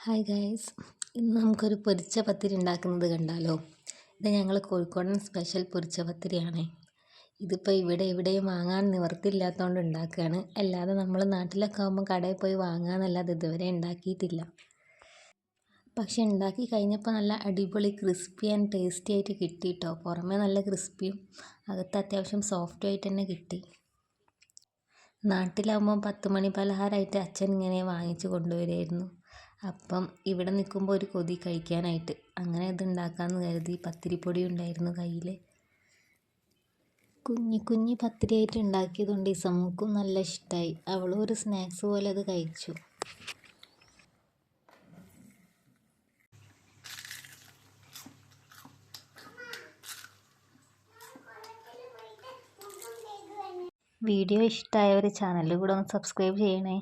Hi guys, ഇന്ന് നമുക്കൊരു പൊരിച്ച പത്തിരി ഉണ്ടാക്കുന്നത് കണ്ടാലോ. ഇത് ഞങ്ങൾ കോഴിക്കോടൻ സ്പെഷ്യൽ പൊരിച്ച പത്തിരിയാണ്. ഇതിപ്പോൾ എവിടെയും വാങ്ങാൻ നിവർത്തില്ലാത്തതുകൊണ്ട് ഉണ്ടാക്കുകയാണ്. അല്ലാതെ നമ്മൾ നാട്ടിലൊക്കെ ആകുമ്പോൾ കടയിൽ പോയി വാങ്ങാമെന്നല്ലാതെ ഇതുവരെ ഉണ്ടാക്കിയിട്ടില്ല. പക്ഷെ ഉണ്ടാക്കി കഴിഞ്ഞപ്പോൾ നല്ല അടിപൊളി ക്രിസ്പി ആൻഡ് ടേസ്റ്റി ആയിട്ട് കിട്ടി കേട്ടോ. പുറമേ നല്ല ക്രിസ്പിയും അകത്ത് അത്യാവശ്യം സോഫ്റ്റും ആയിട്ട് തന്നെ കിട്ടി. നാട്ടിലാകുമ്പോൾ 10 മണി പലഹാരമായിട്ട് അച്ഛൻ ഇങ്ങനെ വാങ്ങിച്ച് കൊണ്ടുവരുമായിരുന്നു. അപ്പം ഇവിടെ നിൽക്കുമ്പോൾ ഒരു കൊതി കഴിക്കാനായിട്ട് അങ്ങനെ ഇത് ഉണ്ടാക്കാമെന്ന് കരുതി. പത്തിരിപ്പൊടി ഉണ്ടായിരുന്നു കയ്യിൽ. കുഞ്ഞി പത്തിരിയായിട്ട് ഉണ്ടാക്കിയതുകൊണ്ട് ഈ സമൂക്കും നല്ല ഇഷ്ടമായി. അവളും ഒരു സ്നാക്സ് പോലെ അത് കഴിച്ചു. വീഡിയോ ഇഷ്ടമായവർ ചാനൽ കൂടെ ഒന്ന് സബ്സ്ക്രൈബ് ചെയ്യണേ.